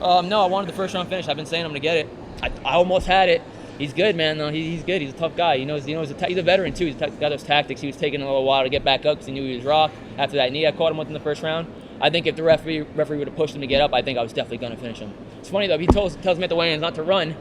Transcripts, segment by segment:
No, I wanted the first round finish. I've been saying I'm gonna get it. I almost had it. He's good, man. No, he's good. He's a tough guy. He knows. He's a veteran too. He's got those tactics. He was taking a little while to get back up because he knew he was rocked after that knee I caught him with in the first round. I think if the referee would have pushed him to get up, I think I was definitely gonna finish him. It's funny though. He tells me at the weigh-ins not to run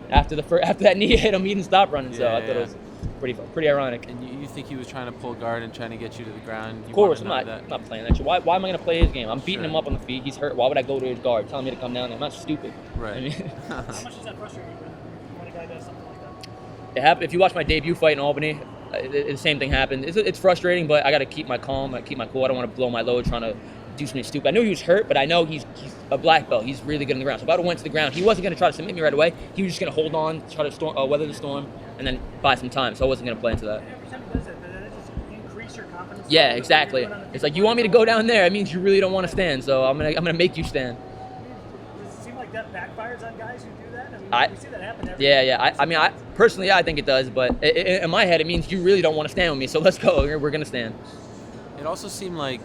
after that knee hit him. He didn't stop running. So I thought it was pretty ironic. And you think he was trying to pull guard and trying to get you to the ground? Of course, I'm not playing that shit. Why am I going to play his game? I'm beating him up on the feet. He's hurt. Why would I go to his guard telling me to come down there? I'm not stupid. Right. I mean, How much does that frustrate you when a guy does something like that? it happened. If you watch my debut fight in Albany, the same thing happened. It's frustrating, but I got to keep my calm. I keep my cool. I don't want to blow my load trying to do something stupid. I knew he was hurt, but I know he's a black belt. He's really good on the ground. So if I would have went to the ground, he wasn't going to try to submit me right away. He was just going to hold on, try to weather the storm, and then buy some time. So I wasn't going to play into that. Every time he does that, does that just increase your confidence? Yeah, exactly. It's like, you want me to go down there, it means you really don't want to stand. So I'm gonna make you stand. Does it seem like that backfires on guys who do that? I mean, we see that happen every Yeah. I mean, personally, I think it does. But in my head, it means you really don't want to stand with me. So let's go. We're gonna stand. It also seemed like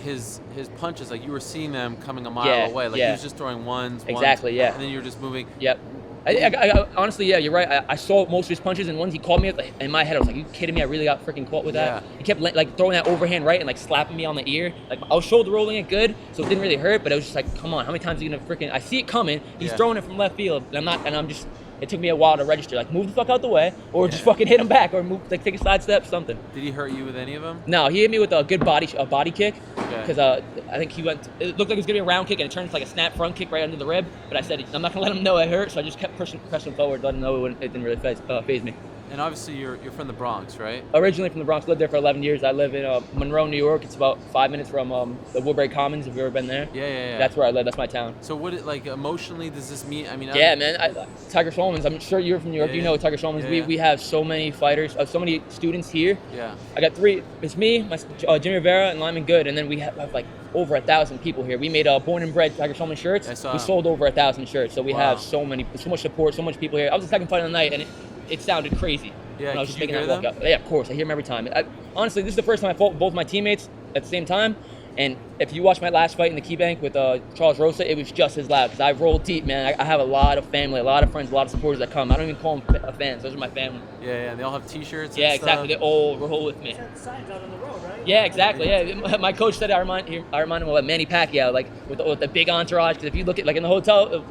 his punches, like you were seeing them coming a mile away. Like he was just throwing ones. Exactly. Yeah. And then you were just moving. Yep. I honestly, yeah, you're right. I saw most of his punches, and ones he caught me with, in my head, I was like, "You kidding me? I really got freaking caught with that." Yeah. He kept like throwing that overhand right and like slapping me on the ear. Like I was shoulder rolling it good, so it didn't really hurt. But I was just like, "Come on, how many times are you gonna freaking?" I see it coming. He's throwing it from left field, and I'm just. It took me a while to register. Like, move the fuck out the way, or just fucking hit him back, or take a side step, something. Did he hurt you with any of them? No, he hit me with a good body kick. Okay. Because I think it looked like it was gonna be a round kick, and it turned into like a snap front kick right under the rib. But I said I'm not gonna let him know it hurt, so I just kept pressing forward, letting him know it didn't really phase me. And obviously you're from the Bronx, right? Originally from the Bronx, lived there for 11 years. I live in Monroe, New York. It's about 5 minutes from the Woodbury Commons. Have you ever been there? Yeah. That's where I live. That's my town. So what, like, emotionally, does this mean? I mean, yeah, man. Tiger Schulman's. I'm sure you're from New York. You know Tiger Schulman's. We have so many fighters, so many students here. Yeah. I got 3. It's me, Jimmy Rivera, and Lyman Good, and then we have like over 1,000 people here. We made born and bred Tiger Schulman shirts. We sold over 1,000 shirts. So we have so much support, so much people here. I was the second fight of the night, and it sounded crazy. Yeah, when I was did just you making hear that them? walk out. Yeah, of course. I hear them every time. Honestly, this is the first time I fought with both my teammates at the same time. And if you watch my last fight in the Key Bank with Charles Rosa, it was just as loud because I roll deep, man. I have a lot of family, a lot of friends, a lot of supporters that come. I don't even call them fans. Those are my family. Yeah. They all have T-shirts. Yeah, and exactly. Stuff. They all roll with me. He's had signs out on the road, right? Yeah, exactly. Yeah, my coach said I remind him of Manny Pacquiao, like with the big entourage. Because if you look at like in the hotel.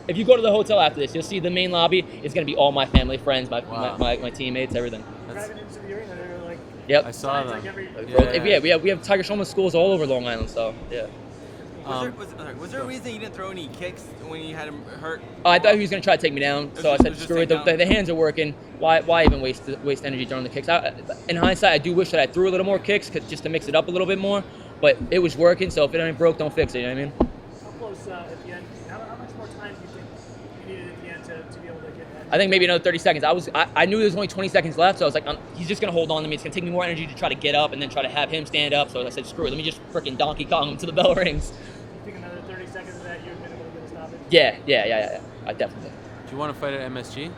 If you go to the hotel after this, you'll see the main lobby is going to be all my family, friends, my teammates, everything. Driving into the arena, they were like, yep. I saw them. like every, We have Tiger Schulman schools all over Long Island, so yeah. Was there a reason you didn't throw any kicks when you had him hurt? I thought he was going to try to take me down, so I said, screw it. The hands are working. Why even waste energy throwing the kicks? In hindsight, I do wish that I threw a little more kicks just to mix it up a little bit more, but it was working, so if it ain't broke, don't fix it, you know what I mean? How close at the end? How much more time do you think you needed at the end to be able to get that? I think maybe another 30 seconds. I knew there was only 20 seconds left, so I was like, he's just going to hold on to me. It's going to take me more energy to try to get up and then try to have him stand up. So I said, screw it. Let me just freaking Donkey Kong him to the bell rings. You think another 30 seconds of that, you'd been able to get a stoppage? Yeah. I definitely. Do you want to fight at MSG?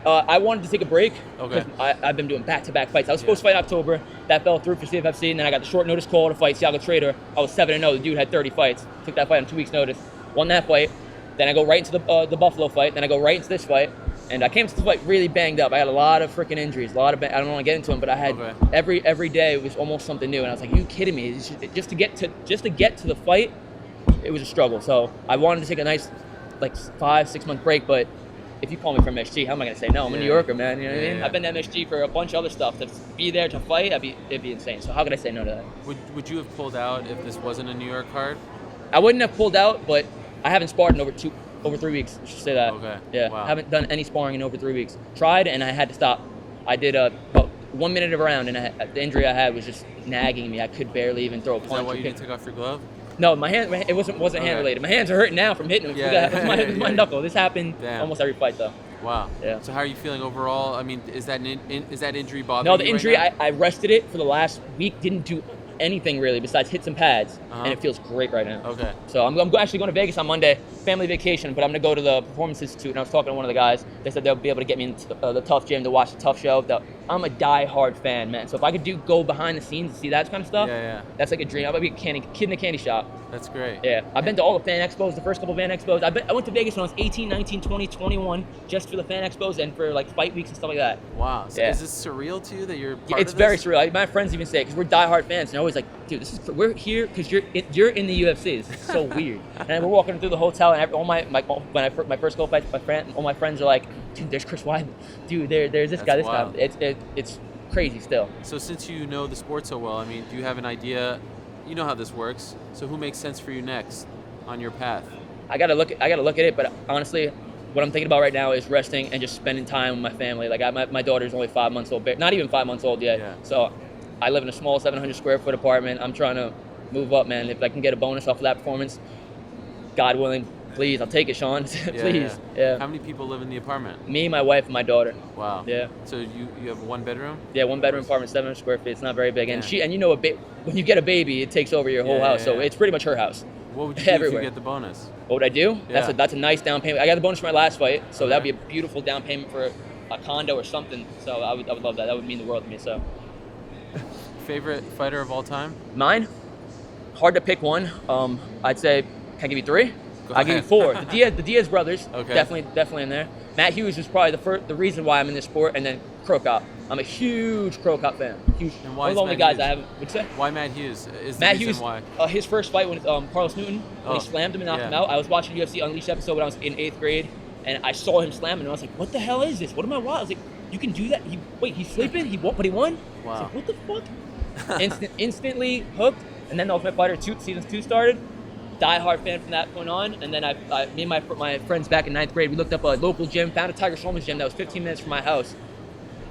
I wanted to take a break. Okay. I've been doing back-to-back fights. I was supposed to fight in October. That fell through for CFFC, and then I got the short notice call to fight Thiago Trader. I was 7-0. The dude had 30 fights. Took that fight on 2 weeks' notice. Won that fight. Then I go right into the Buffalo fight. Then I go right into this fight. And I came to the fight really banged up. I had a lot of freaking injuries. I don't want to get into them, but I had every day it was almost something new. And I was like, "You kidding me?" Just to get to the fight, it was a struggle. So I wanted to take a nice, like 5-6 month break. But if you call me from MSG, how am I going to say no? I'm a New Yorker, man. You know what I mean? I've been to MSG for a bunch of other stuff. To be there to fight, it'd be insane. So how could I say no to that? Would you have pulled out if this wasn't a New York card? I wouldn't have pulled out, but I haven't sparred in over 3 weeks. I should say that. Okay. Yeah. Wow. Haven't done any sparring in over 3 weeks. Tried and I had to stop. I did about 1 minute of a round, and the injury I had was just nagging me. I could barely even throw a punch. Is that why you didn't take off your glove? No, my hand. It wasn't hand related. My hands are hurting now from hitting him. It was my knuckle. This happened almost every fight though. Wow. Yeah. So how are you feeling overall? I mean, is that injury bothering you? No, the injury. Right now? I rested it for the last week. Didn't do anything really besides hit some pads, Uh-huh. and it feels great right now. Okay. So I'm actually going to Vegas on Monday, family vacation, but I'm going to go to the Performance Institute, and I was talking to one of the guys. They said they'll be able to get me into the Tough Gym to watch the Tough show. I'm a die-hard fan, man. So if I could go behind the scenes and see that kind of stuff, Yeah. that's like a dream. I'm going to be a kid in a candy shop. That's great. Yeah, I've been to all the fan expos, the first couple fan expos. I went to Vegas when I was 18, 19, 20, 21, just for the fan expos and for like fight weeks and stuff like that. Wow. So Yeah. is this surreal to you that you're part It's of very this? surreal. My friends even say it because we're diehard fans, and they're always like, "Dude, we're here because you're in the UFC." This is so weird. And we're walking through the hotel, and my first go fight, all my friends are like, "Dude, there's Chris Weidman. Dude, there's this guy, That's this guy." wild. It's crazy still. So since you know the sport so well, I mean, do you have an idea? You know how this works. So who makes sense for you next on your path? I gotta look at it, but honestly, what I'm thinking about right now is resting and just spending time with my family. Like my daughter's only 5 months old, not even 5 months old yet. Yeah. So I live in a small 700 square foot apartment. I'm trying to move up, man. If I can get a bonus off of that performance, God willing, please, I'll take it, Sean. Please. Yeah. How many people live in the apartment? Me, my wife, and my daughter. Wow. Yeah. So you have one bedroom? Yeah, 1 bedroom apartment, 700 square feet. It's not very big. And Yeah. you know, when you get a baby, it takes over your whole Yeah, house. yeah, So yeah. it's pretty much her house. What would you do Everywhere. if you get the bonus? What would I do? Yeah. That's a nice down payment. I got the bonus for my last fight, so Okay. that'd be a beautiful down payment for a condo or something. So I would love that. That would mean the world to me. So Favorite fighter of all time? mine, hard to pick one. I'd say, can I give you 3? Go I'll give you ahead. 4. The Diaz brothers, Okay. definitely in there. Matt Hughes was probably the reason why I'm in this sport, and then Crow Cop. I'm a huge Crow Cop fan. Huge. And One why of is the only Matt guys Hughes? I haven't. What'd you say? Why Matt Hughes? Is the Matt reason Hughes, why? his first fight with Carlos Newton, when Oh, he slammed him and knocked yeah. him out. I was watching UFC Unleashed episode when I was in 8th grade, and I saw him slamming, and I was like, what the hell is this? What am I watching? I was like, you can do that? He's sleeping? But he won? I was Wow. like, what the fuck? Instantly hooked, and then the Ultimate Fighter season 2 started. Die-hard fan from that point on, and then me and my friends back in 9th grade, we looked up a local gym, found a Tiger Strongman's gym that was 15 minutes from my house.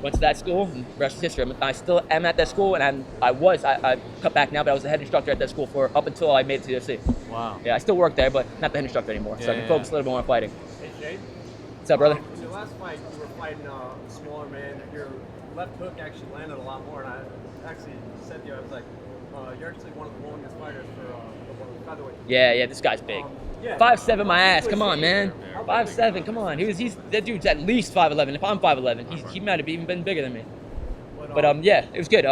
Went to that school, and the rest is history. I still am at that school, and I cut back now, but I was the head instructor at that school for up until I made it to the UFC. Wow. Yeah, I still work there, but not the head instructor anymore, so I can Yeah, focus a little bit more on fighting. Hey, Jay. What's up, brother? In your last fight, you were fighting a smaller man. Your left hook actually landed a lot more, and I actually said to you, I was like, you're actually one of the longest fighters for the featherweight. Yeah, this guy's big. Yeah. 5'7" my ass, come on, man. 5'7", come on. That dude's at least 5'11". If I'm 5'11", he might have even been bigger than me. But yeah, it was good.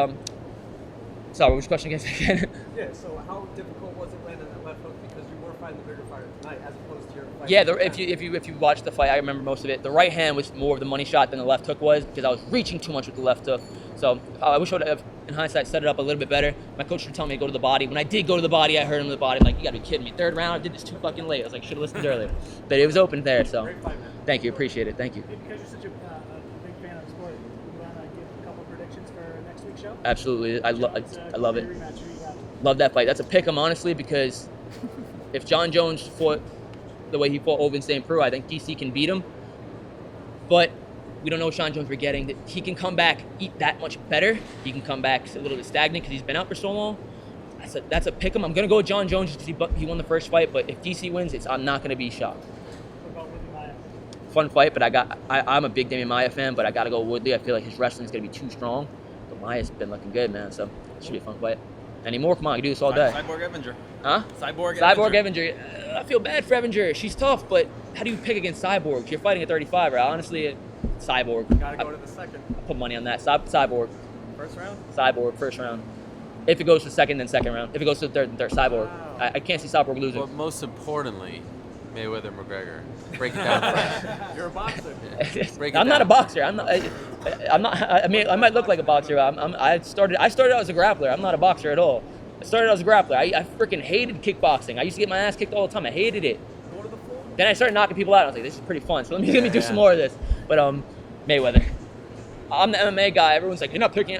Sorry, what was your question again? Yeah, so how difficult was it landing that left hook because you were fighting the bigger fighter tonight as opposed to your fight? Yeah, if you watch the fight, I remember most of it. The right hand was more of the money shot than the left hook was because I was reaching too much with the left hook. So I wish I would have, in hindsight, set it up a little bit better. My coach would tell me to go to the body. When I did go to the body, I heard him to the body. I'm like, you gotta be kidding me. 3rd round, I did this too fucking late. I was like, should have listened earlier. But it was open there, so Great fight, man. thank you, appreciate it, thank you. Because you're such a big fan of the sport, you want to give a couple predictions for next week's show? Absolutely, I love it. Rematch, who you got? Love that fight. That's a pick 'em, honestly, because if John Jones fought the way he fought Ovin St. Preux, I think DC can beat him. But we don't know what Sean Jones we're getting. He can come back, eat that much better. He can come back a little bit stagnant because he's been out for so long. That's a pick 'em. I'm gonna go with John Jones just because he won the first fight. But if DC wins, I'm not gonna be shocked. What about Woodley Maya? Fun fight, but I'm a big Damian Maia fan, but I gotta go Woodley. I feel like his wrestling's gonna be too strong. But Maia's been looking good, man. So it should be a fun fight. Any more? Come on, I can do this all day. Cyborg Evinger. Huh? Cyborg Evinger. I feel bad for Evinger. She's tough, but how do you pick against Cyborg? You're fighting at 35, right? Honestly, Cyborg. Gotta go to the second. I put money on that. Cyborg. First round? Cyborg, first round. If it goes to second, then second round. If it goes to third, then third. Cyborg. Wow. I can't see Cyborg losing. But most importantly, Mayweather-McGregor. Break it down for us. You're a boxer. Break it I'm not a down. boxer. I'm not. I mean, I might look like a boxer. I started out as a grappler. I'm not a boxer at all. I started out as a grappler. I freaking hated kickboxing. I used to get my ass kicked all the time. I hated it. Go to the floor. Then I started knocking people out. I was like, this is pretty fun. So let me do Yeah. some more of this. But Mayweather. I'm the MMA guy. Everyone's like, you're not picking.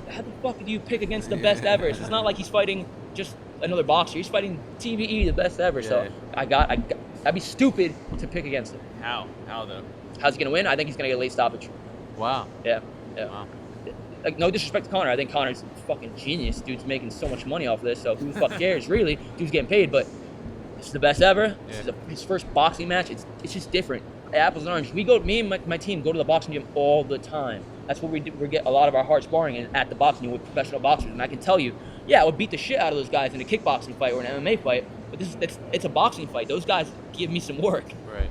How the fuck do you pick against the best ever? It's not like he's fighting just another boxer. He's fighting TBE, the best ever. So I'd be stupid to pick against him. How though? How's he gonna win? I think he's gonna get a late stoppage. Wow. Yeah. Wow. Like, no disrespect to Conor. I think Conor's a fucking genius. Dude's making so much money off of this. So who the fuck cares, really? Dude's getting paid, but this is the best ever. This is his first boxing match. It's just different. Apples and oranges. Me and my team go to the boxing gym all the time. That's where we get a lot of our hard sparring at the boxing gym with professional boxers. And I can tell you, yeah, I would beat the shit out of those guys in a kickboxing fight or an MMA fight, but it's a boxing fight. Those guys give me some work. Right.